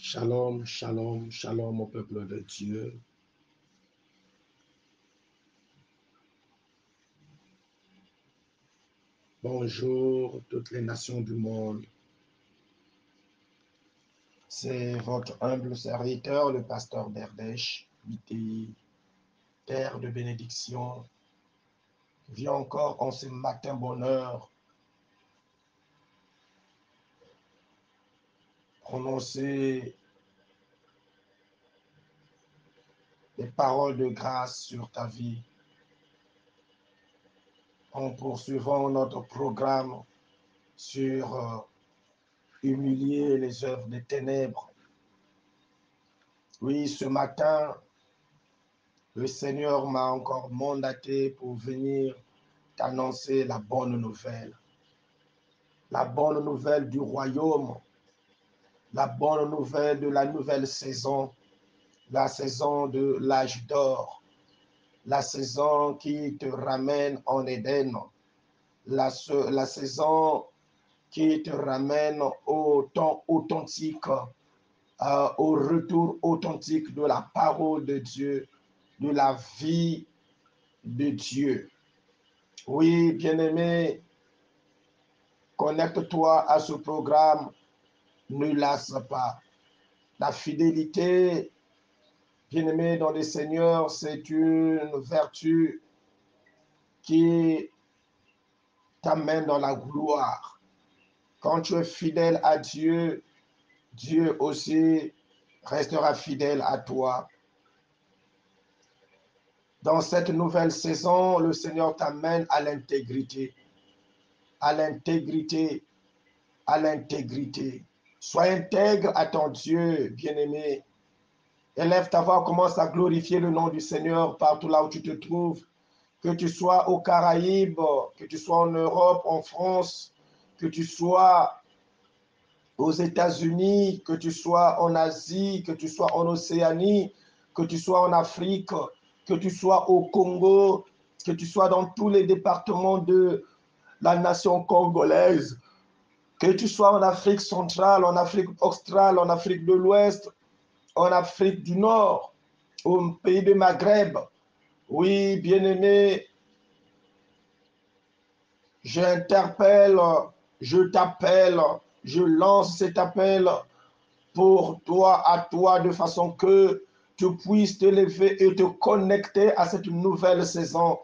Shalom, shalom, shalom au peuple de Dieu. Bonjour toutes les nations du monde. C'est votre humble serviteur, le pasteur Berdèche, BTI, terre de bénédiction, qui vient encore en ce matin bonheur prononcer des paroles de grâce sur ta vie. En poursuivant notre programme sur humilier les œuvres des ténèbres. Oui, ce matin, le Seigneur m'a encore mandaté pour venir t'annoncer la bonne nouvelle. La bonne nouvelle du royaume, la bonne nouvelle de la nouvelle saison, la saison de l'âge d'or, la saison qui te ramène en Éden, la saison qui te ramène au temps authentique, au retour authentique de la parole de Dieu, de la vie de Dieu. Oui, bien-aimé, connecte-toi à ce programme, ne lasse pas. La fidélité, bien-aimé dans le Seigneur, c'est une vertu qui t'amène dans la gloire. Quand tu es fidèle à Dieu, Dieu aussi restera fidèle à toi. Dans cette nouvelle saison, le Seigneur t'amène à l'intégrité, à l'intégrité, à l'intégrité. Sois intègre à ton Dieu, bien-aimé. Élève ta voix, commence à glorifier le nom du Seigneur partout là où tu te trouves. Que tu sois aux Caraïbes, que tu sois en Europe, en France, que tu sois aux États-Unis, que tu sois en Asie, que tu sois en Océanie, que tu sois en Afrique, que tu sois au Congo, que tu sois dans tous les départements de la nation congolaise, que tu sois en Afrique centrale, en Afrique australe, en Afrique de l'Ouest, en Afrique du Nord, au pays de Maghreb. Oui, bien-aimé, j'interpelle, je t'appelle, je lance cet appel pour toi, à toi, de façon que tu puisses te lever et te connecter à cette nouvelle saison.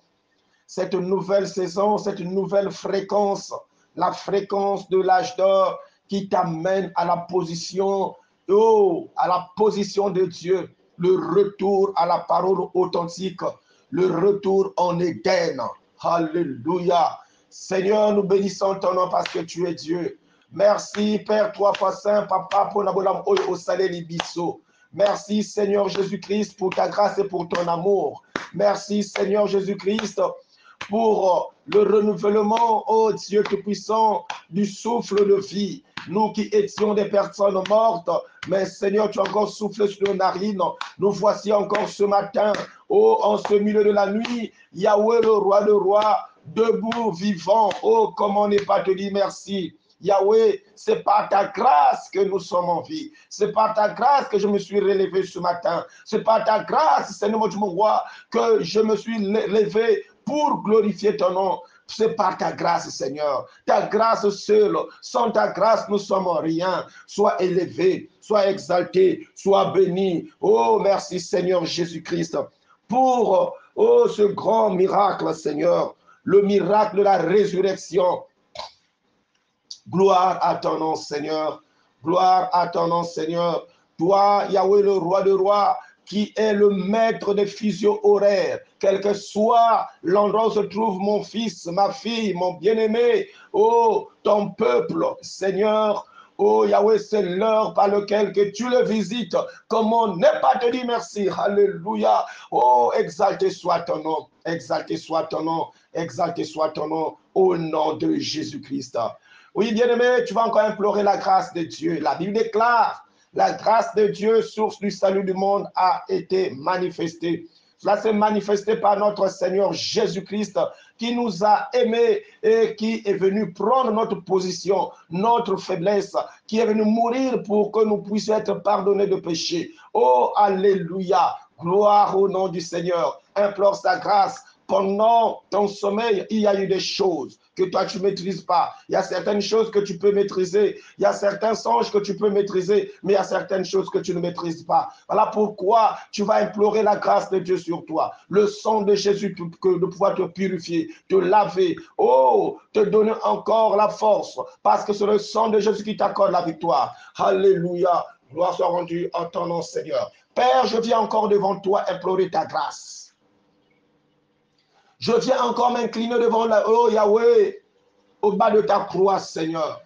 Cette nouvelle saison, cette nouvelle fréquence, la fréquence de l'âge d'or qui t'amène à la position, à la position de Dieu, le retour à la parole authentique, le retour en Éden. Alléluia. Seigneur, nous bénissons ton nom parce que tu es Dieu. Merci, Père, trois fois saint, Papa, pour l'abolam au salé libiso. Merci, Seigneur Jésus-Christ, pour ta grâce et pour ton amour. Merci, Seigneur Jésus-Christ, pour le renouvellement, ô Dieu Tout-Puissant, du souffle de vie. Nous qui étions des personnes mortes, mais Seigneur, tu as encore soufflé sur nos narines. Nous voici encore ce matin, ô en ce milieu de la nuit, Yahweh, le roi de rois, debout, vivant. Oh, comment ne pas te dire merci. Yahweh, c'est par ta grâce que nous sommes en vie. C'est par ta grâce que je me suis relevé ce matin. C'est par ta grâce, Seigneur mon roi, que je me suis levé pour glorifier ton nom. C'est par ta grâce, Seigneur. Ta grâce seule. Sans ta grâce, nous sommes rien. Sois élevé, sois exalté, sois béni. Oh, merci, Seigneur Jésus-Christ, pour ce grand miracle, Seigneur. Le miracle de la résurrection. Gloire à ton nom, Seigneur. Gloire à ton nom, Seigneur. Toi, Yahweh, le roi de rois, qui est le maître des fuseaux horaires, quel que soit l'endroit où se trouve mon fils, ma fille, mon bien-aimé, oh, ton peuple, Seigneur, oh Yahweh, c'est l'heure par laquelle que tu le visites. Comment ne pas te dire merci? Alléluia. Oh, exalté soit ton nom, exalté soit ton nom, exalté soit ton nom, au nom de Jésus-Christ. Oui, bien-aimé, tu vas encore implorer la grâce de Dieu. La Bible déclare, la grâce de Dieu, source du salut du monde, a été manifestée. Cela s'est manifesté par notre Seigneur Jésus-Christ, qui nous a aimés et qui est venu prendre notre position, notre faiblesse, qui est venu mourir pour que nous puissions être pardonnés de péché. Oh, alléluia, gloire au nom du Seigneur. Implore sa grâce. Pendant ton sommeil, il y a eu des choses que toi tu ne maîtrises pas. Il y a certaines choses que tu peux maîtriser. Il y a certains songes que tu peux maîtriser, mais il y a certaines choses que tu ne maîtrises pas. Voilà pourquoi tu vas implorer la grâce de Dieu sur toi. Le sang de Jésus de pouvoir te purifier, te laver. Oh, te donner encore la force. Parce que c'est le sang de Jésus qui t'accorde la victoire. Alléluia. Gloire soit rendue en ton nom, Seigneur. Père, je viens encore devant toi implorer ta grâce. Je viens encore m'incliner devant oh Yahweh, au bas de ta croix, Seigneur,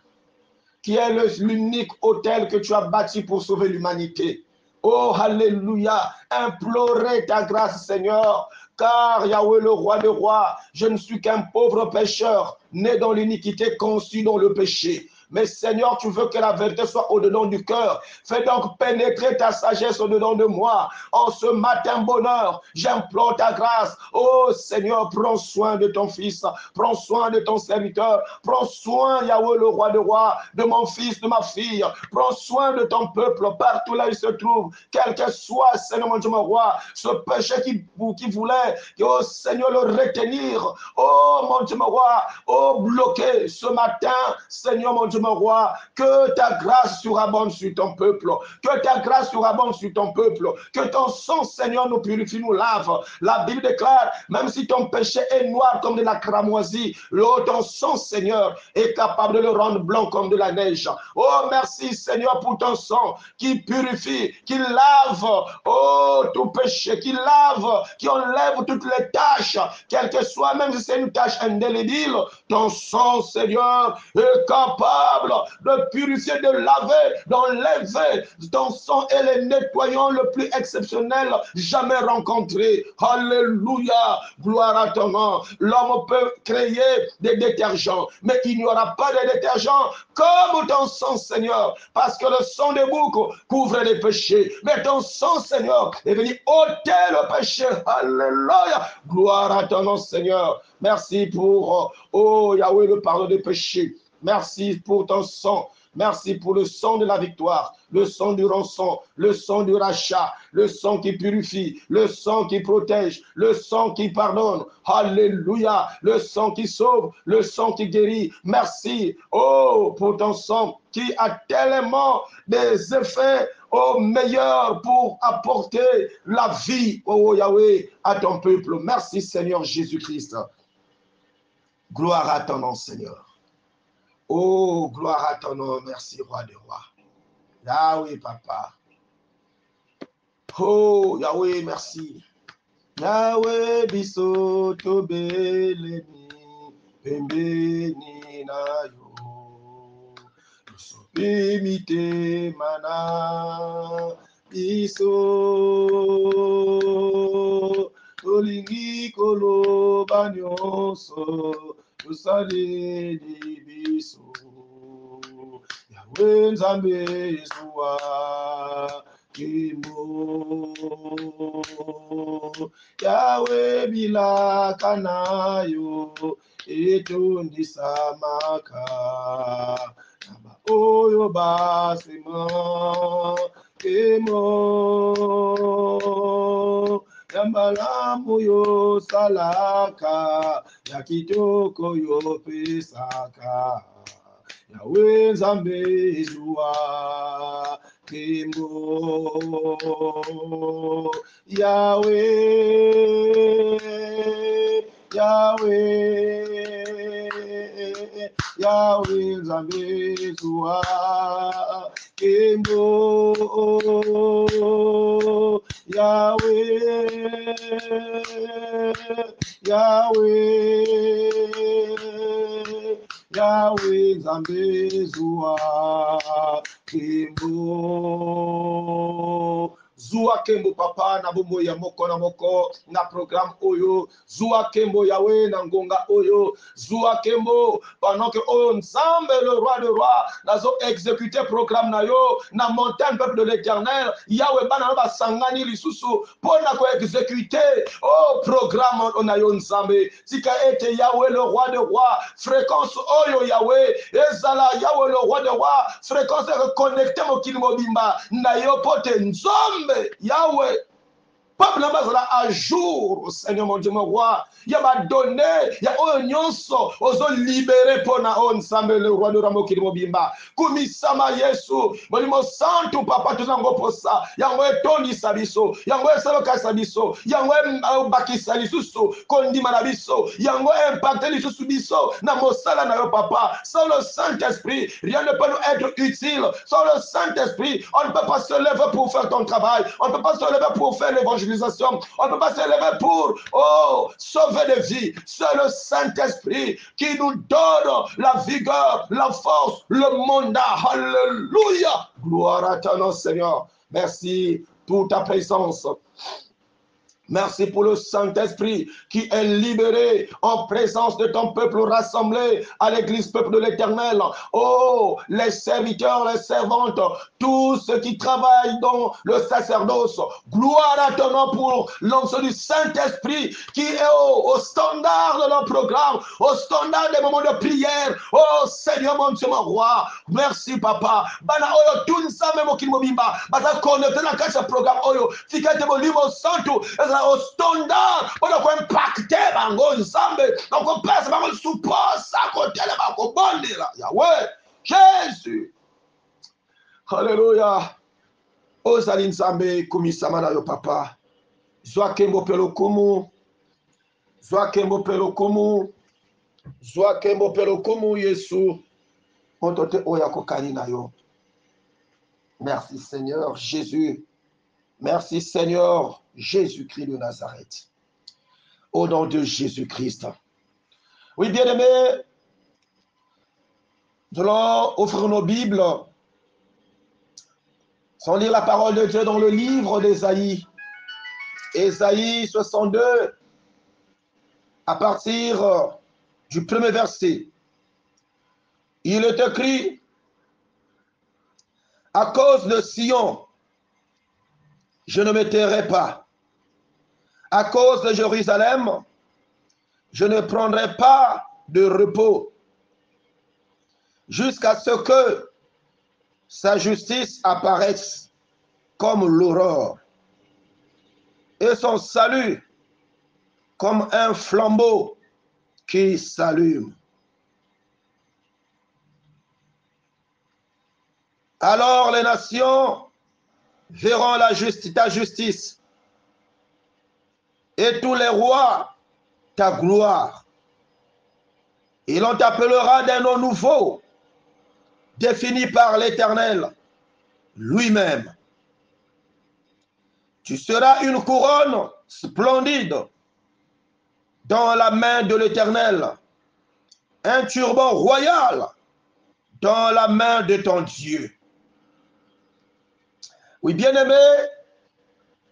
qui est l'unique autel que tu as bâti pour sauver l'humanité. Oh, alléluia, implorer ta grâce, Seigneur, car Yahweh, le roi des rois, je ne suis qu'un pauvre pécheur, né dans l'iniquité, conçu dans le péché. Mais Seigneur, tu veux que la vérité soit au-dedans du cœur. Fais donc pénétrer ta sagesse au-dedans de moi. En ce matin bonheur, j'implore ta grâce. Oh Seigneur, prends soin de ton fils. Prends soin de ton serviteur. Prends soin, Yahweh, le roi des rois, de mon fils, de ma fille. Prends soin de ton peuple partout là où il se trouve. Quel que soit, Seigneur mon Dieu, mon roi, ce péché qui voulait, oh Seigneur, le retenir. Oh mon Dieu, mon roi, oh bloquer ce matin, Seigneur mon Dieu, mon roi, que ta grâce surabonde sur ton peuple, que ta grâce surabonde sur ton peuple, que ton sang, Seigneur, nous purifie, nous lave. La Bible déclare, même si ton péché est noir comme de la cramoisie, ton sang, Seigneur, est capable de le rendre blanc comme de la neige. Oh, merci, Seigneur, pour ton sang qui purifie, qui lave, oh, tout péché, qui lave, qui enlève toutes les tâches, quelle que soit, même si c'est une tâche indélébile, ton sang, Seigneur, est capable de purifier, de laver, d'enlever. Ton sang est le nettoyant le plus exceptionnel jamais rencontré. Alléluia, gloire à ton nom. L'homme peut créer des détergents, mais il n'y aura pas de détergents comme ton sang, Seigneur, parce que le sang des boucs couvre les péchés, mais ton sang, Seigneur, est venu ôter le péché. Alléluia, gloire à ton nom, Seigneur. Merci pour, oh Yahweh, le pardon des péchés. Merci pour ton sang. Merci pour le sang de la victoire, le sang du rançon, le sang du rachat, le sang qui purifie, le sang qui protège, le sang qui pardonne. Alléluia, le sang qui sauve, le sang qui guérit. Merci, oh, pour ton sang qui a tellement des effets au meilleur pour apporter la vie, oh Yahweh, à ton peuple. Merci Seigneur Jésus-Christ. Gloire à ton nom, Seigneur. Oh, gloire à ton nom, merci, roi des rois. Yahweh, papa. Oh, Yahweh, merci. Yahweh, biso tobeleni, pembeni na yo. Sopimite mana, biso tolingi koloba nyonso. Tusaleli biso Yahweh Nzambe Yeshua Kimo Yahweh bilaka nayo etondisa maka naba oyo basema Kimo Yambalamu yo salaka ya kitoko yo pesaka Yahweh Nzambe Yeshua Kimo Yahweh Yahweh Nzambe Yeshua Kimo Yahweh Yahweh Nzambe Yeshua Kimo Zua kembo papa na bombo ya moko na moko na programme oyo. Zua kembo Yahweh na ngonga oyo. Zua kembo pendant que oh Nzambe le roi de roi nazo exécuter programme na yo na montagne peuple de l'Éternel. Yahweh bana ba sangani lisusu pona ko exécuter oh programme na yo Nzambe. Tika ete Yahweh le roi de roi fréquence oyo Yahweh ezala Yahweh le roi de roi fréquence reconnecter mokili mobimba na yo pote Nzambe Yahweh peuple là à jour, Seigneur mon Dieu, mon roi. Il y a ma donné, il y a un nyonso, ozo libéré pour na on Nzambe le roi de Ramoki de Mobimba. Kumisama Yesu, molimo santo papa tuzango posa. Yango etoni sabiso, yango esaloka sabiso, yango bakisa lisusu, kondima na biso, yango impacté lisusu biso, na mosala na yo papa. Sans le Saint-Esprit, rien ne peut nous être utile. Sans le Saint-Esprit, on ne peut pas se lever pour faire ton travail. On ne peut pas se lever pour faire l'évangile. On ne peut pas se lever pour sauver des vies. C'est le Saint-Esprit qui nous donne la vigueur, la force, le mandat. Alléluia. Gloire à ton nom, Seigneur. Merci pour ta présence. Merci pour le Saint-Esprit qui est libéré en présence de ton peuple rassemblé à l'église peuple de l'Éternel. Oh, les serviteurs, les servantes, tous ceux qui travaillent dans le sacerdoce. Gloire à ton nom pour l'onction du Saint-Esprit qui est au standard de nos programmes, au standard des moments de prière. Oh Seigneur mon Dieu, mon roi. Merci papa. Bana oyo tunsa memo kimobimba. Bata connecter dans ce programme oyo. Fikete mo limo santo. Au standard pour impacter bango Nzambe donc on passe bango support ça côté là bango bondi là Yahweh Jésus Alléluia ozali Nzambe kumisama na yo papa zwa kembo pelo kumu zwa kembo pelo kumu zwa kembo pelo kumu Yesu otote oya kokani na yo. Merci Seigneur Jésus. Merci Seigneur Jésus-Christ de Nazareth. Au nom de Jésus-Christ. Oui, bien-aimés, nous allons offrir nos Bibles sans lire la parole de Dieu dans le livre d'Ésaïe. Ésaïe 62, à partir du premier verset. Il est écrit, à cause de Sion, je ne me tairai pas. À cause de Jérusalem, je ne prendrai pas de repos jusqu'à ce que sa justice apparaisse comme l'aurore et son salut comme un flambeau qui s'allume. Alors les nations verront ta justice et tous les rois ta gloire. Et l'on t'appellera d'un nom nouveau, défini par l'Éternel lui-même. Tu seras une couronne splendide dans la main de l'Éternel, un turban royal dans la main de ton Dieu. Oui, bien-aimé,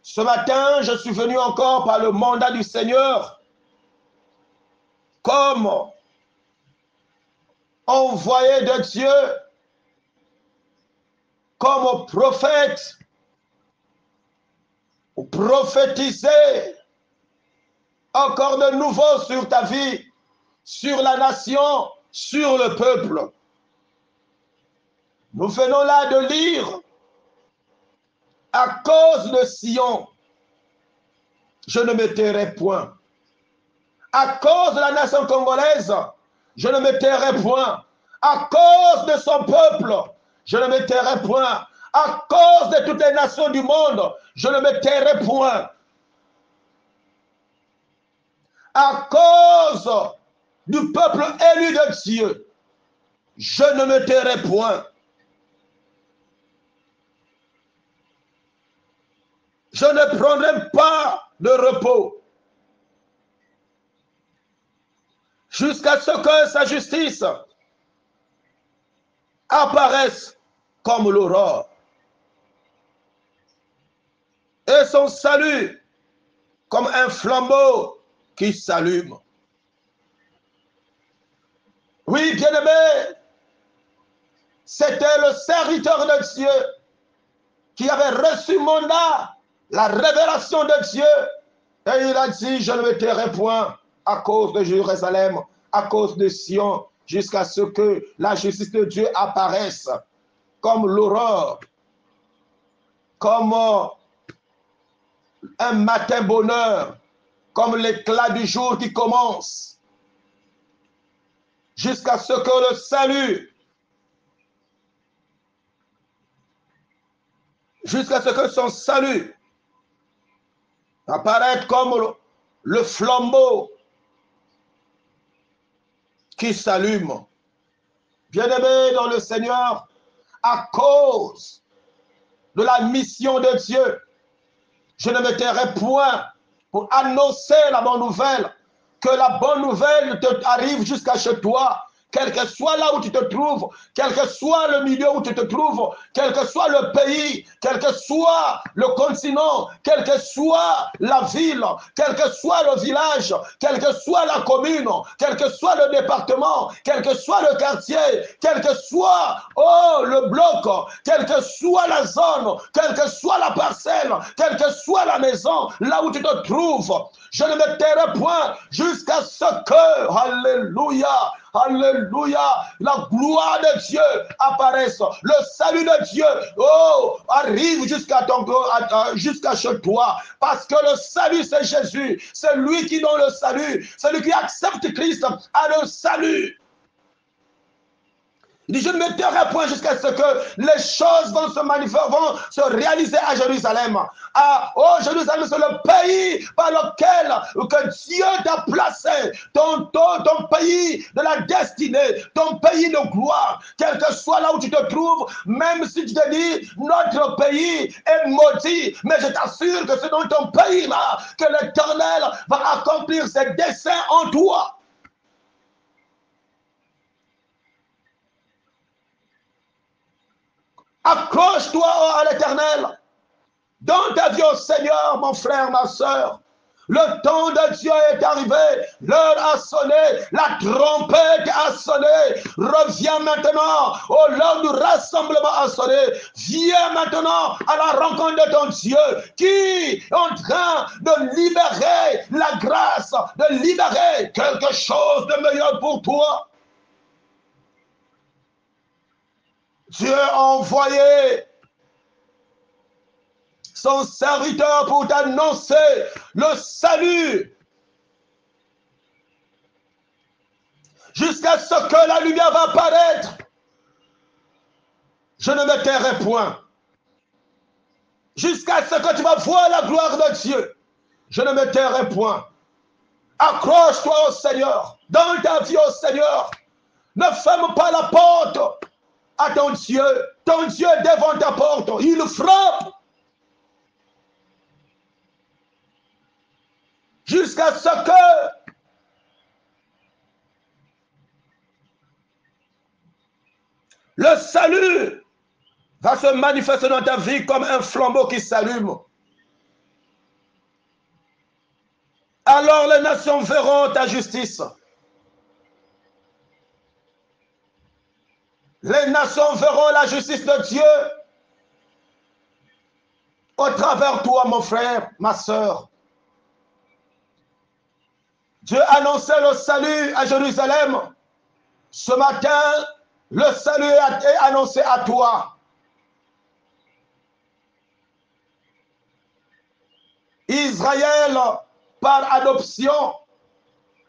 ce matin, je suis venu encore par le mandat du Seigneur comme envoyé de Dieu, comme prophète, pour prophétiser encore de nouveau sur ta vie, sur la nation, sur le peuple. Nous venons là de lire, à cause de Sion, je ne me tairai point. À cause de la nation congolaise, je ne me tairai point. À cause de son peuple, je ne me tairai point. À cause de toutes les nations du monde, je ne me tairai point. À cause du peuple élu de Dieu, je ne me tairai point. Je ne prendrai pas de repos jusqu'à ce que sa justice apparaisse comme l'aurore et son salut comme un flambeau qui s'allume. Oui, bien-aimé, c'était le serviteur de Dieu qui avait reçu mandat, la révélation de Dieu. Et il a dit, je ne me tairai point à cause de Jérusalem, à cause de Sion, jusqu'à ce que la justice de Dieu apparaisse comme l'aurore, comme un matin bonheur, comme l'éclat du jour qui commence, jusqu'à ce que le salut, jusqu'à ce que son salut apparaisse comme le flambeau qui s'allume. Bien-aimé dans le Seigneur, à cause de la mission de Dieu, je ne me tairai point pour annoncer la bonne nouvelle, que la bonne nouvelle te arrive jusqu'à chez toi, quel que soit là où tu te trouves, quel que soit le milieu où tu te trouves, quel que soit le pays, quel que soit le continent, quelle que soit la ville, quel que soit le village, quelle que soit la commune, quel que soit le département, quel que soit le quartier, quel que soit le bloc, quelle que soit la zone, quelle que soit la parcelle, quelle que soit la maison, là où tu te trouves, je ne me tairai point jusqu'à ce que, alléluia, alléluia, la gloire de Dieu apparaisse, le salut de Dieu, arrive jusqu'à chez toi, parce que le salut c'est Jésus, c'est lui qui donne le salut, celui qui accepte Christ a le salut. Il dit, je ne me tairai point jusqu'à ce que les choses vont se réaliser à Jérusalem. Jérusalem, c'est le pays par lequel que Dieu t'a placé, ton pays de la destinée, ton pays de gloire, quel que soit là où tu te trouves, même si tu te dis, notre pays est maudit, mais je t'assure que c'est dans ton pays-là que l'Éternel va accomplir ses desseins en toi. Accroche-toi à l'Éternel. Dans ta vie au Seigneur, mon frère, ma soeur. Le temps de Dieu est arrivé. L'heure a sonné. La trompette a sonné. Reviens maintenant. L'heure du rassemblement a sonné. Viens maintenant à la rencontre de ton Dieu qui est en train de libérer la grâce, de libérer quelque chose de meilleur pour toi. Dieu a envoyé son serviteur pour t'annoncer le salut jusqu'à ce que la lumière va apparaître. Je ne me tairai point jusqu'à ce que tu vas voir la gloire de Dieu. Je ne me tairai point. Accroche-toi au Seigneur, dans ta vie au Seigneur. Ne ferme pas la porte à ton Dieu. Ton Dieu est devant ta porte. Il frappe. Jusqu'à ce que le salut va se manifester dans ta vie comme un flambeau qui s'allume. Alors les nations verront ta justice. Les nations verront la justice de Dieu au travers toi, mon frère, ma soeur. Dieu annonçait le salut à Jérusalem. Ce matin, le salut est annoncé à toi. Israël, par adoption,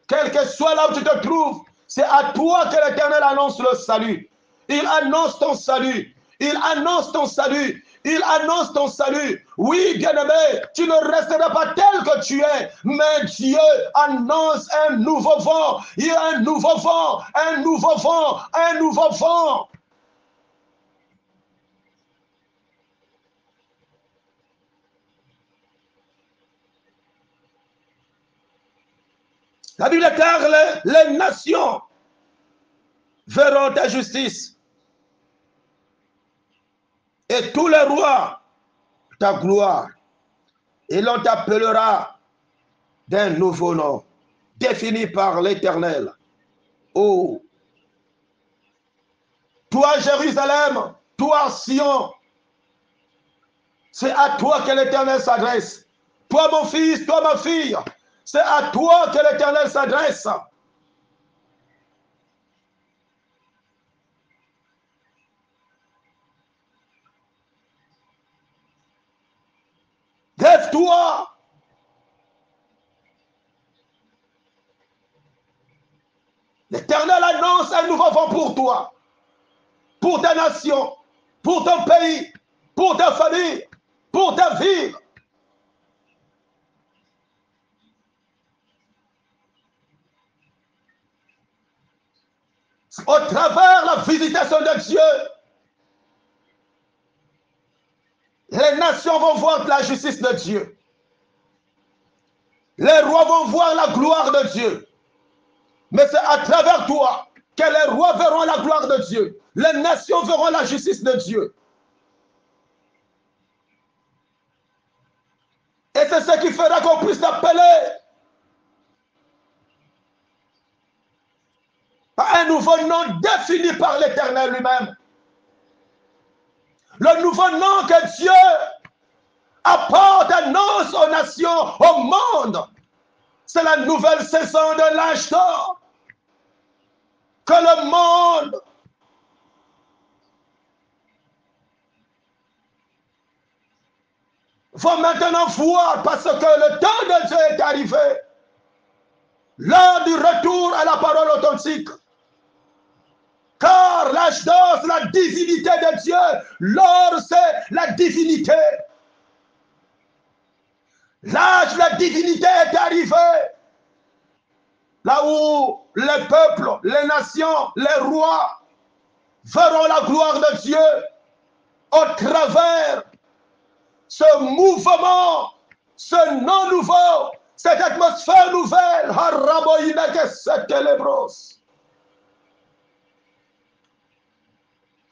quel que soit là où tu te trouves, c'est à toi que l'Éternel annonce le salut. Il annonce ton salut. Il annonce ton salut. Il annonce ton salut. Oui, bien-aimé, tu ne resteras pas tel que tu es, mais Dieu annonce un nouveau vent. Il y a un nouveau vent, un nouveau vent, un nouveau vent. La Bible déclare les nations verront ta justice et tous les rois ta gloire. Et l'on t'appellera d'un nouveau nom, défini par l'Éternel. Oh, toi Jérusalem, toi Sion, c'est à toi que l'Éternel s'adresse. Toi mon fils, toi ma fille, c'est à toi que l'Éternel s'adresse. Lève-toi. L'Éternel annonce un nouveau vent pour toi, pour ta nation, pour ton pays, pour ta famille, pour ta ville. Au travers la visitation de Dieu, les nations vont voir la justice de Dieu. Les rois vont voir la gloire de Dieu. Mais c'est à travers toi que les rois verront la gloire de Dieu. Les nations verront la justice de Dieu. Et c'est ce qui fera qu'on puisse t'appeler à un nouveau nom défini par l'Éternel lui-même. Le nouveau nom que Dieu apporte, annonce aux nations, au monde. C'est la nouvelle saison de l'âge d'or. Que le monde va maintenant voir parce que le temps de Dieu est arrivé. L'heure du retour à la parole authentique. Car l'âge d'or, c'est la divinité de Dieu. L'or, c'est la divinité. L'âge de la divinité est arrivé. Là où les peuples, les nations, les rois verront la gloire de Dieu au travers ce mouvement, ce nom nouveau, cette atmosphère nouvelle.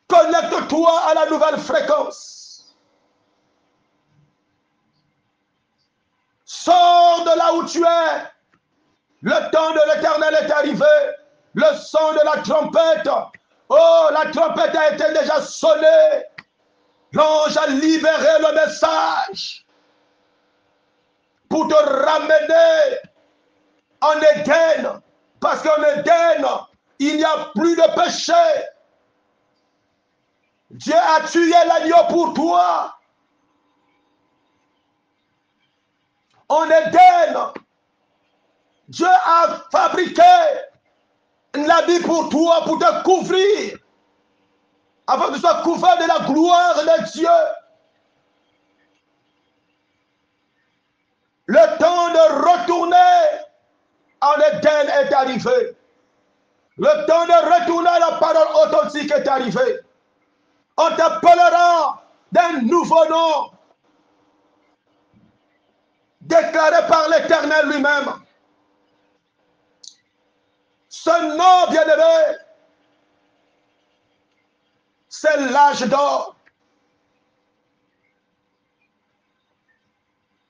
Connecte-toi à la nouvelle fréquence. Sors de là où tu es. Le temps de l'Éternel est arrivé. Le son de la trompette. Oh, la trompette a été déjà sonnée. L'ange a libéré le message pour te ramener en Éden. Parce qu'en Éden, il n'y a plus de péché. Dieu a tué l'agneau pour toi. En Éden, Dieu a fabriqué l'habit pour toi, pour te couvrir, afin que tu sois couvert de la gloire de Dieu. Le temps de retourner en Éden est arrivé. Le temps de retourner à la parole authentique est arrivé. On t'appellera d'un nouveau nom, déclaré par l'Éternel lui-même. Ce nom, bien-aimé, c'est l'âge d'or.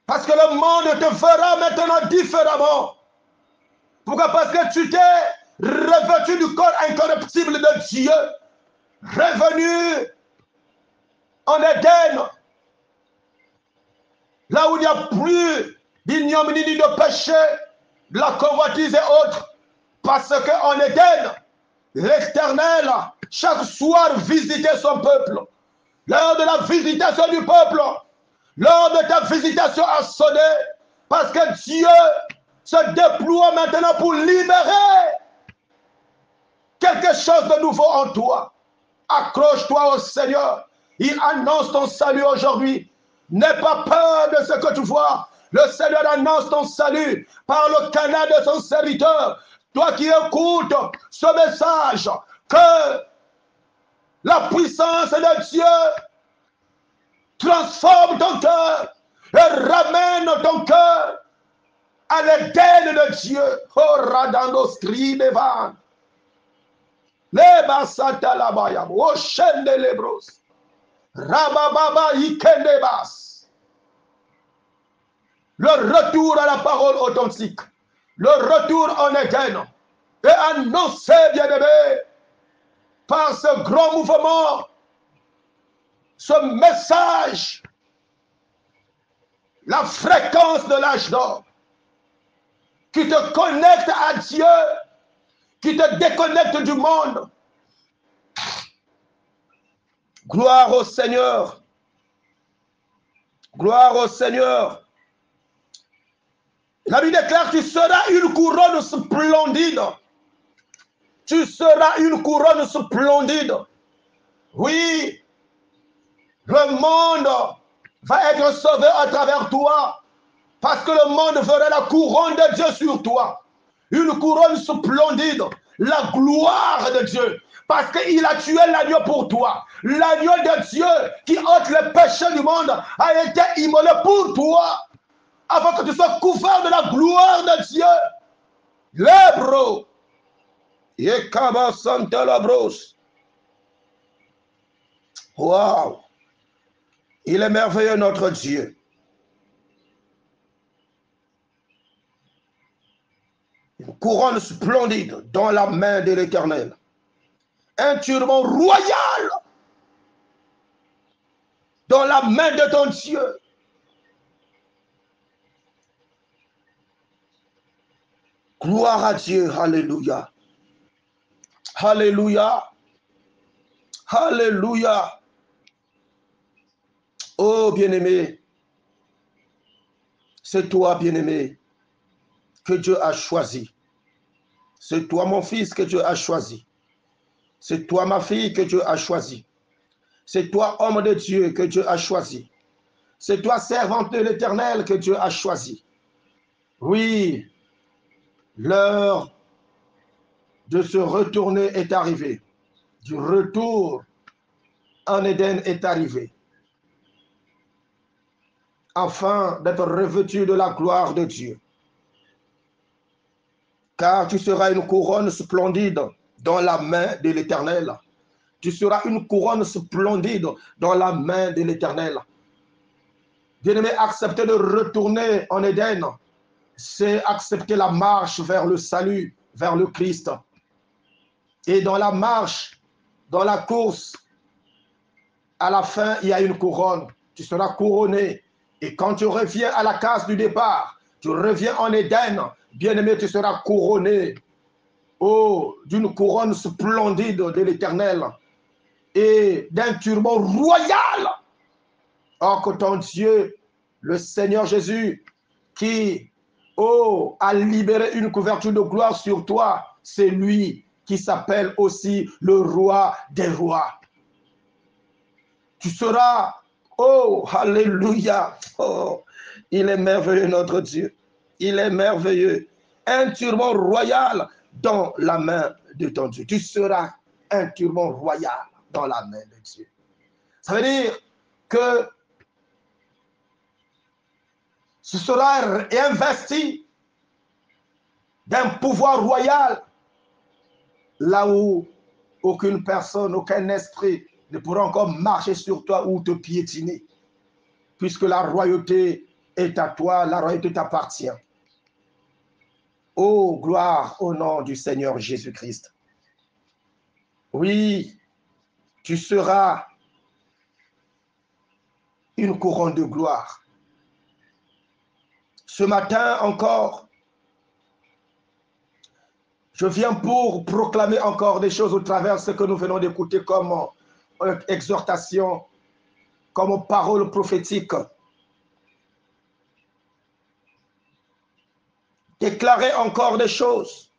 Parce que le monde te fera maintenant différemment. Pourquoi? Parce que tu t'es revêtu du corps incorruptible de Dieu, revenu en Éden, là où il n'y a plus d'ignominie ni de péché, de la convoitise et autres. Parce qu'en Éden, l'Éternel, chaque soir, visitait son peuple. Lors de la visitation du peuple, lors de ta visitation a sonné, parce que Dieu se déploie maintenant pour libérer quelque chose de nouveau en toi. Accroche-toi au Seigneur. Il annonce ton salut aujourd'hui. N'aie pas peur de ce que tu vois. Le Seigneur annonce ton salut par le canal de son serviteur. Toi qui écoutes ce message, que la puissance de Dieu transforme ton cœur et ramène ton cœur à l'Éden de Dieu. Oh, Radanos Gridevan. Les Basata Labaya. Oh, Chende Lebros. Rabababa Ikendebas. le retour à la parole authentique, le retour en Éden, et annoncer, bien-aimé, par ce grand mouvement, ce message, la fréquence de l'âge d'or, qui te connecte à Dieu, qui te déconnecte du monde. Gloire au Seigneur. Gloire au Seigneur. La Bible déclare, tu seras une couronne splendide. Tu seras une couronne splendide. Oui, le monde va être sauvé à travers toi, parce que le monde verra la couronne de Dieu sur toi. Une couronne splendide, la gloire de Dieu, parce qu'il a tué l'agneau pour toi. L'agneau de Dieu qui ôte les péchés du monde a été immolé pour toi, afin que tu sois couvert de la gloire de Dieu. Lebro, Yekaba Santa Labros. Waouh! Il est merveilleux, notre Dieu. Une couronne splendide dans la main de l'Éternel. Un turban royal dans la main de ton Dieu. Gloire à Dieu. Alléluia. Alléluia. Alléluia. Oh, bien-aimé, c'est toi, bien-aimé, que Dieu a choisi. C'est toi, mon fils, que Dieu a choisi. C'est toi, ma fille, que Dieu a choisi. C'est toi, homme de Dieu, que Dieu a choisi. C'est toi, servante de l'Éternel, que Dieu a choisi. Oui, l'heure de se retourner est arrivée. Du retour en Éden est arrivé. Afin d'être revêtu de la gloire de Dieu. Car tu seras une couronne splendide dans la main de l'Éternel. Tu seras une couronne splendide dans la main de l'Éternel. Bien-aimé, accepter de retourner en Éden, c'est accepter la marche vers le salut, vers le Christ. Et dans la marche, dans la course, à la fin, il y a une couronne. Tu seras couronné. Et quand tu reviens à la case du départ, tu reviens en Éden, bien-aimé, tu seras couronné. Oh, d'une couronne splendide de l'Éternel et d'un turban royal. Oh, que ton Dieu, le Seigneur Jésus, qui, oh, a libéré une couverture de gloire sur toi, c'est lui qui s'appelle aussi le roi des rois. Tu seras, oh, alléluia, oh, il est merveilleux notre Dieu, il est merveilleux. Un turban royal dans la main de ton Dieu. Tu seras un turban royal dans la main de Dieu. Ça veut dire que ce sera investi d'un pouvoir royal là où aucune personne, aucun esprit ne pourra encore marcher sur toi ou te piétiner, puisque la royauté est à toi, la royauté t'appartient. Oh, gloire au nom du Seigneur Jésus-Christ. Oui, tu seras une couronne de gloire. Ce matin encore, je viens pour proclamer encore des choses au travers de ce que nous venons d'écouter comme exhortation, comme parole prophétique. Déclarer encore des choses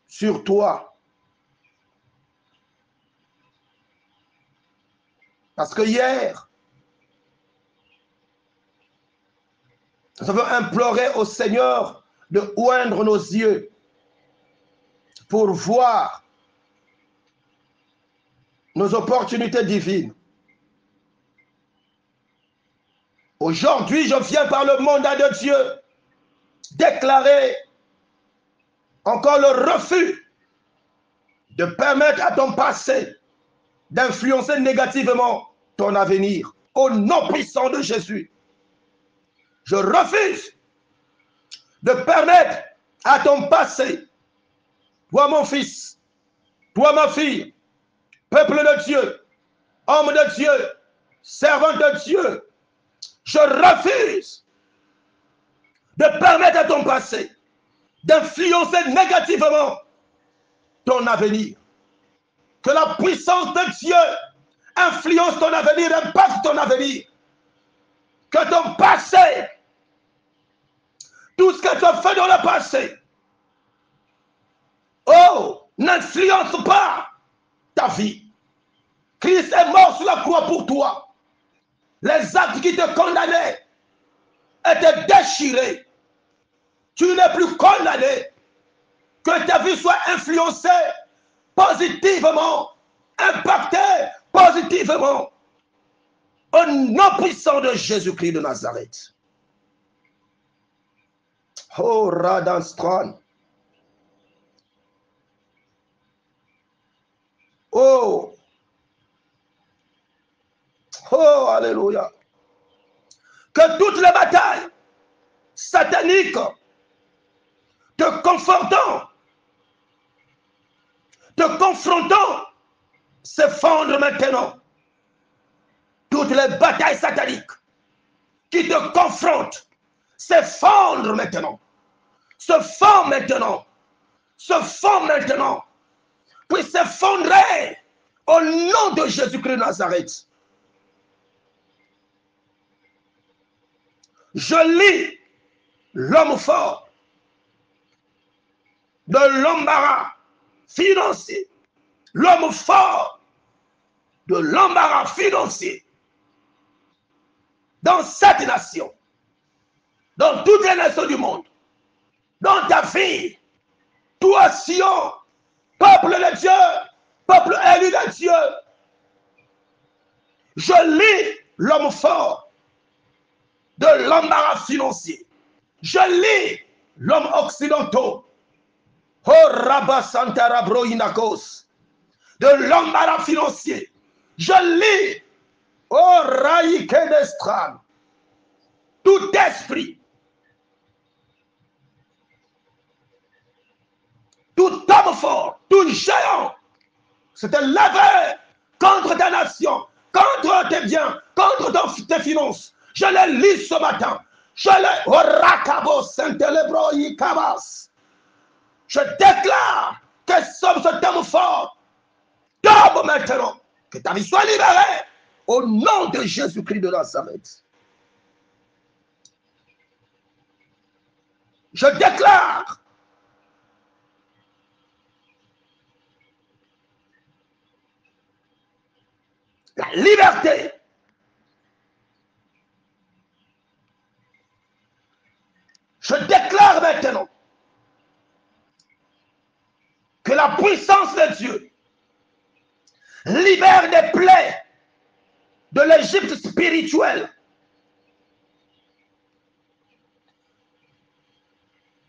sur toi. Parce que hier, nous avons imploré au Seigneur de oindre nos yeux pour voir nos opportunités divines. Aujourd'hui, je viens par le mandat de Dieu déclarer encore le refus de permettre à ton passé d'influencer négativement ton avenir. Au nom puissant de Jésus. Je refuse de permettre à ton passé, toi mon fils, toi ma fille, peuple de Dieu, homme de Dieu, servant de Dieu, je refuse de permettre à ton passé d'influencer négativement ton avenir. Que la puissance de Dieu influence ton avenir, impacte ton avenir. Que ton passé, tout ce que tu as fait dans le passé, oh, n'influence pas ta vie. Christ est mort sur la croix pour toi. Les actes qui te condamnaient étaient déchirés. Tu n'es plus condamné. Que ta vie soit influencée positivement, impactée positivement. Au nom puissant de Jésus-Christ de Nazareth. Oh, Radanstron. Oh. Oh, alléluia. Que toutes les batailles sataniques te confrontant, s'effondrent maintenant. Toutes les batailles sataniques qui te confrontent s'effondrent maintenant. Se font maintenant. Se font maintenant. Puis s'effondrer au nom de Jésus-Christ de Nazareth. Je lis l'homme fort de l'embarras financier. L'homme fort de l'embarras financier dans cette nation, dans toutes les nations du monde, dans ta vie, toi Sion, peuple de Dieu, peuple élu de Dieu. Je lis l'homme fort de l'embarras financier. Je lis l'homme occidental. Oh Rabba Santara Broinakos. De l'embarras financier. Je lis. Oh Raïke d'Estran. Tout esprit. Tout homme fort. Tout géant. C'était levé contre ta nation. Contre tes biens. Contre tes finances. Je les lis ce matin. Je les Orakabo Saint-Elebro Ikabas. Je déclare que ce homme fort tombe maintenant. Que ta vie soit libérée au nom de Jésus-Christ de Nazareth. Je déclare la liberté. Je déclare maintenant que la puissance de Dieu libère des plaies de l'Égypte spirituelle.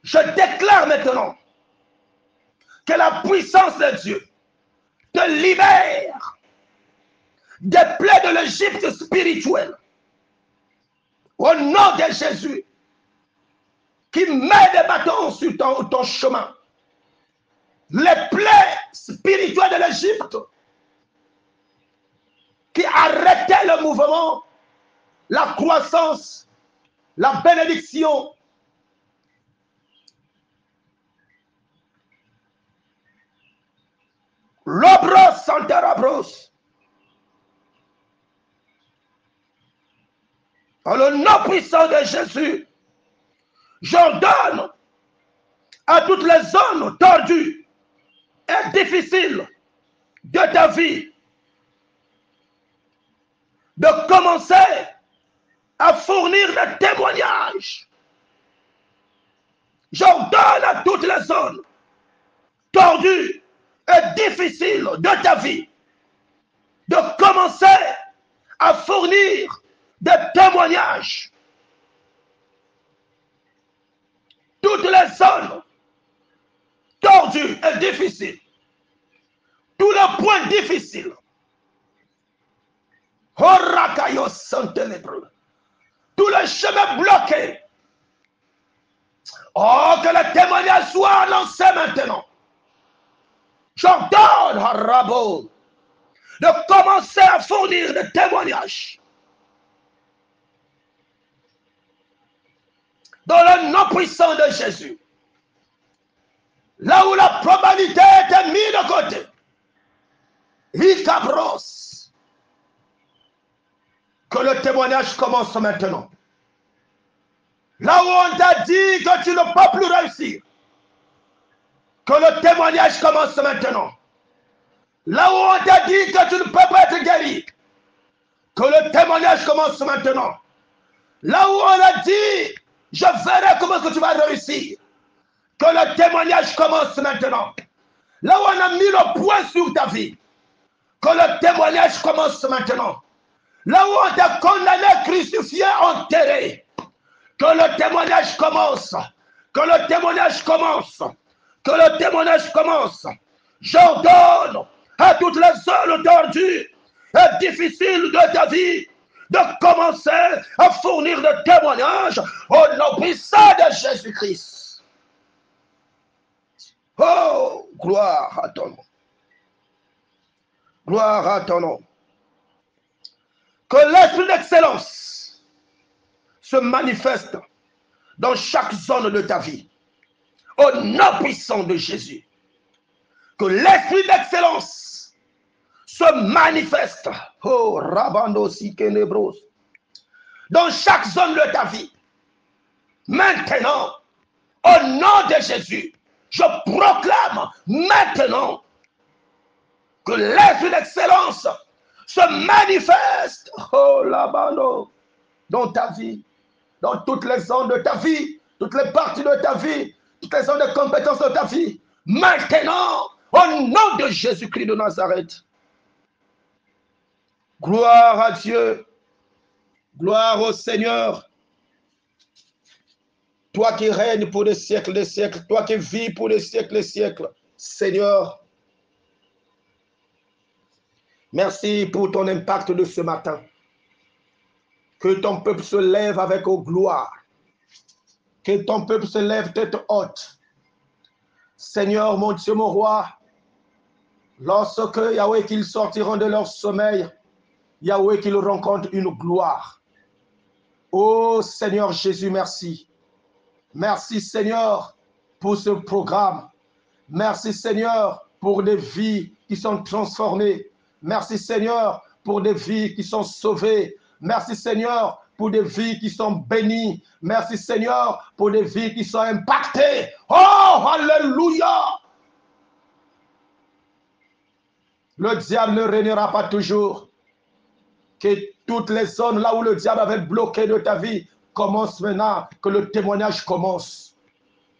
Je déclare maintenant que la puissance de Dieu te libère des plaies de l'Égypte spirituelle. Au nom de Jésus, qui met des bâtons sur ton chemin. Les plaies spirituelles de l'Égypte qui arrêtaient le mouvement, la croissance, la bénédiction. L'obros santarabros. Dans le nom puissant de Jésus, j'ordonne à toutes les zones tordues et difficiles de ta vie de commencer à fournir des témoignages. J'ordonne à toutes les zones tordues et difficiles de ta vie de commencer à fournir des témoignages. Toutes les zones tordues et difficiles, tous les points difficiles, tous le chemin bloqué. Oh, que le témoignage soit lancé maintenant. J'ordonne à Rabo de commencer à fournir des témoignages. Dans le nom puissant de Jésus. Là où la probabilité était mise de côté. Icabros. Que le témoignage commence maintenant. Là où on t'a dit que tu ne peux plus réussir. Que le témoignage commence maintenant. Là où on t'a dit que tu ne peux pas être guéri. Que le témoignage commence maintenant. Là où on a dit, je verrai comment est-ce que tu vas réussir. Que le témoignage commence maintenant. Là où on a mis le point sur ta vie. Que le témoignage commence maintenant. Là où on t'a condamné, crucifié, enterré. Que le témoignage commence. Que le témoignage commence. Que le témoignage commence. J'ordonne à toutes les zones tordues et difficiles de ta vie de commencer à fournir des témoignages au nom puissant de Jésus-Christ. Oh, gloire à ton nom. Gloire à ton nom. Que l'esprit d'excellence se manifeste dans chaque zone de ta vie. Au nom puissant de Jésus. Que l'esprit d'excellence se manifeste. Oh, Rabando Sikenebros. Dans chaque zone de ta vie. Maintenant, au nom de Jésus, je proclame maintenant que l'esprit d'excellence se manifeste. Oh, Rabando. Dans ta vie. Dans toutes les zones de ta vie. Toutes les parties de ta vie. Toutes les zones de compétences de ta vie. Maintenant, au nom de Jésus-Christ de Nazareth. Gloire à Dieu. Gloire au Seigneur. Toi qui règnes pour des siècles, toi qui vis pour des siècles, Seigneur. Merci pour ton impact de ce matin. Que ton peuple se lève avec gloire. Que ton peuple se lève tête haute. Seigneur, mon Dieu, mon roi, lorsque Yahweh qu'ils sortiront de leur sommeil, Yahweh qu'ils rencontrent une gloire. Oh Seigneur Jésus, merci. Merci Seigneur pour ce programme. Merci Seigneur pour des vies qui sont transformées. Merci Seigneur pour des vies qui sont sauvées. Merci Seigneur pour des vies qui sont bénies. Merci Seigneur pour des vies qui sont impactées. Oh, alléluia! Le diable ne régnera pas toujours. Que toutes les zones là où le diable avait bloqué de ta vie commencent maintenant, que le témoignage commence.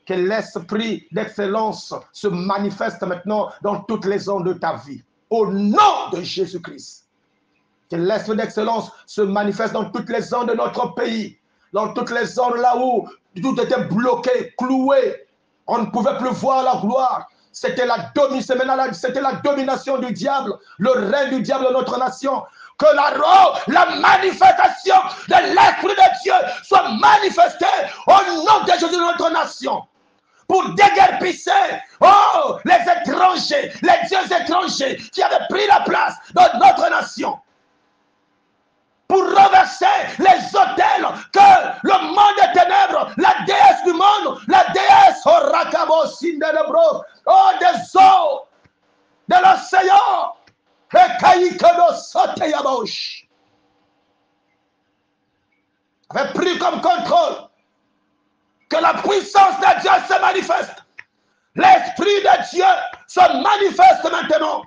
Que l'esprit d'excellence se manifeste maintenant dans toutes les zones de ta vie. Au nom de Jésus-Christ. Que l'esprit d'excellence se manifeste dans toutes les zones de notre pays. Dans toutes les zones là où tout était bloqué, cloué. On ne pouvait plus voir la gloire. C'était la domination du diable, le règne du diable de notre nation. Que la manifestation de l'Esprit de Dieu soit manifestée au nom de Jésus de notre nation. Pour déguerpisser, oh, les étrangers, les dieux étrangers qui avaient pris la place de notre nation. Pour renverser les autels que le monde des ténèbres, la déesse du monde, la déesse Orakabo Sindelebro, oh, des eaux, de l'océan, et Kaïkodo Soteyabosh, avait pris comme contrôle que la puissance de Dieu se manifeste. L'Esprit de Dieu se manifeste maintenant.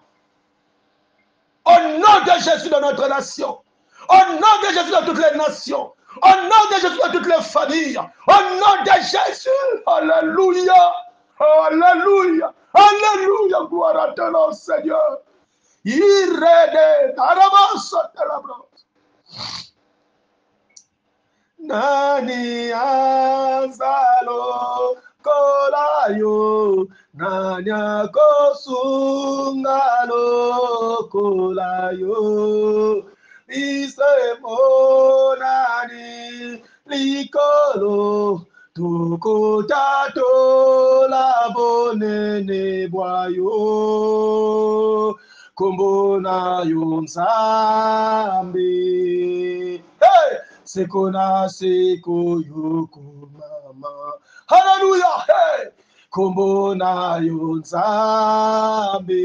Au nom de Jésus de notre nation. Au nom de Jésus de toutes les nations. Au nom de Jésus de toutes les familles. Au nom de Jésus. Alléluia. Alléluia. Alléluia. Gloire à ton nom, Seigneur. Irede. Arabasa telabros. Nani azalo kolayo. Nanya kosungalo kolayo. Ise monani likolo tukotato la bonene boyo kombona yo nzambe hey sekona seko yoko mama hallelujah hey kombona yo nzambe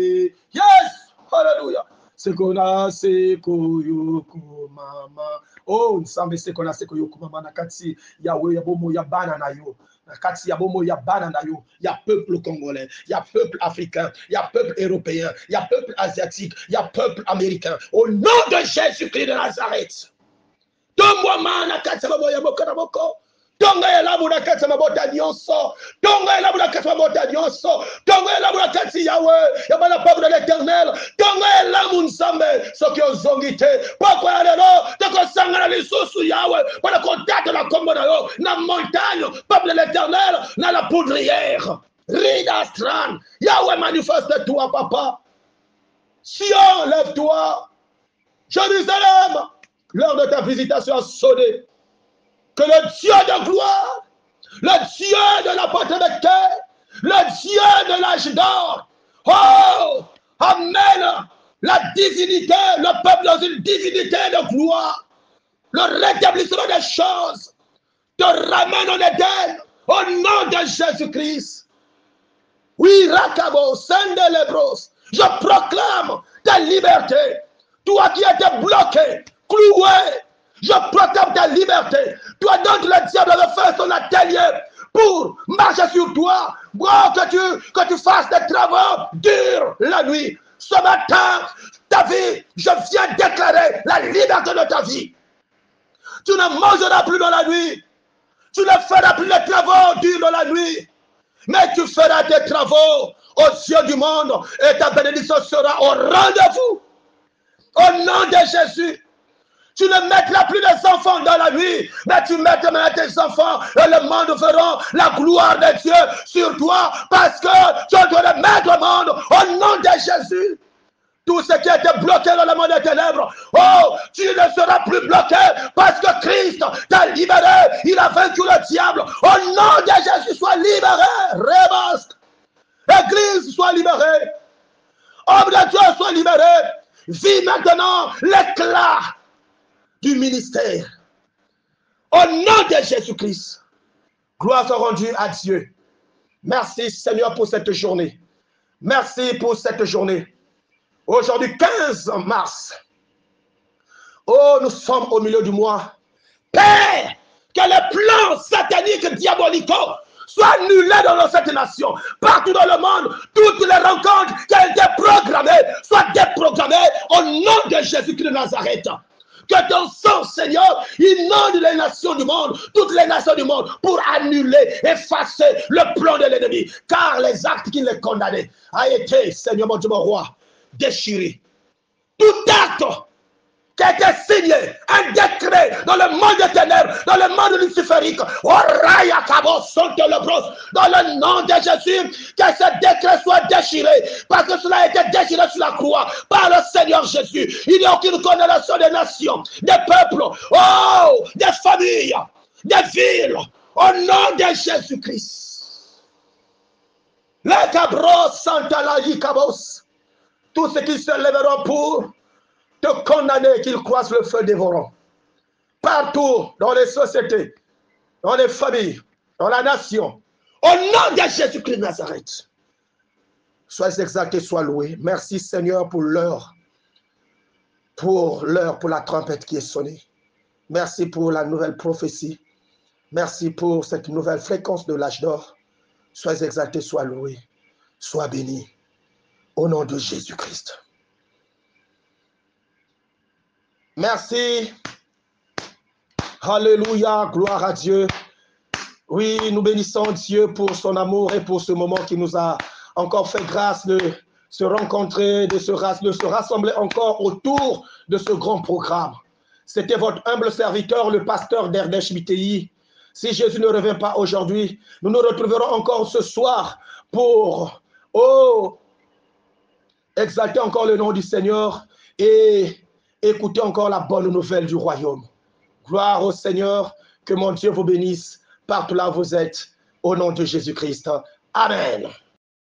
yes hallelujah sekona seko yoko mama oh nzambe sekona seko yoko mama na kati yawe ya bomo ya bana na yo na kati ya bomo ya bana na yo ya peuple congolais ya peuple africain ya peuple européen ya peuple asiatique ya peuple américain au nom de Jésus-Christ de Nazareth tombo mana kati ya bomo ya boka na boko tonga elamu na kati ya mabota nyonso tonga elamu na kati ya mabota nyonso tonga elamu na kati yawe ya bana peuple de l'éternel tonga elamu nzambe soki ozongi te poko ya lelo tokosangana lisusu yawe mpona kotata na kombo na yo na montagne peuple de l'éternel na la poudrière rida stran yawe manifeste-toi papa Sion lève-toi Jérusalem l'heure de ta visitation a sonné. Que le Dieu de gloire, le Dieu de la porte de terre, le Dieu de l'âge d'or, oh, amène la divinité, le peuple dans une divinité de gloire, le rétablissement des choses, te ramène en Éden, au nom de Jésus-Christ. Oui, Rakabo, Sendelebros, je proclame ta liberté, toi qui étais bloqué, cloué. Je proclame ta liberté. Toi donc le diable veut faire son atelier pour marcher sur toi. Bon, que tu fasses des travaux durs la nuit. Ce matin, ta vie, je viens déclarer la liberté de ta vie. Tu ne mangeras plus dans la nuit. Tu ne feras plus les travaux durs dans la nuit. Mais tu feras tes travaux aux yeux du monde et ta bénédiction sera au rendez-vous. Au nom de Jésus. Tu ne mettras plus des enfants dans la nuit, mais tu mettras maintenant tes enfants et le monde verront la gloire de Dieu sur toi parce que tu dois mettre au monde au nom de Jésus. Tout ce qui a été bloqué dans le monde des ténèbres, oh, tu ne seras plus bloqué parce que Christ t'a libéré. Il a vaincu le diable. Au nom de Jésus, sois libéré. Rébasque. Église, sois libérée. Homme de Dieu, sois libéré. Vis maintenant l'éclat du ministère. Au nom de Jésus-Christ, gloire soit rendue à Dieu. Merci Seigneur pour cette journée. Merci pour cette journée. Aujourd'hui 15 mars. Oh, nous sommes au milieu du mois. Père, que les plans sataniques diaboliques soient annulés dans cette nation. Partout dans le monde, toutes les rencontres qui ont été programmées soient déprogrammées au nom de Jésus-Christ de Nazareth. Que ton sang, Seigneur, inonde les nations du monde, toutes les nations du monde, pour annuler, effacer le plan de l'ennemi. Car les actes qui les condamnaient a été, Seigneur mon Dieu, mon roi, déchiré. Tout acte qui a été signé, un décret dans le monde des ténèbres, dans le monde luciférique, dans le nom de Jésus, que ce décret soit déchiré, parce que cela a été déchiré sur la croix par le Seigneur Jésus. Il n'y a aucune condamnation des nations, des peuples, oh, des familles, des villes, au nom de Jésus-Christ. Les cabros, Santalaï cabos, tous ceux qui se lèveront pour te condamner, qu'ils croisent le feu dévorant. Partout, dans les sociétés, dans les familles, dans la nation, au nom de Jésus-Christ de Nazareth. Sois exalté, sois loué. Merci Seigneur pour l'heure, pour la trompette qui est sonnée. Merci pour la nouvelle prophétie. Merci pour cette nouvelle fréquence de l'âge d'or. Sois exalté, sois loué, sois béni. Au nom de Jésus-Christ. Merci. Alléluia, gloire à Dieu. Oui, nous bénissons Dieu pour son amour et pour ce moment qui nous a encore fait grâce de se rencontrer, de se rassembler encore autour de ce grand programme. C'était votre humble serviteur, le pasteur d'Erdesh Biteyi. Si Jésus ne revient pas aujourd'hui, nous nous retrouverons encore ce soir pour exalter encore le nom du Seigneur et écouter encore la bonne nouvelle du royaume. Gloire au Seigneur, Que mon Dieu vous bénisse partout là où vous êtes. Au nom de Jésus-Christ. Amen.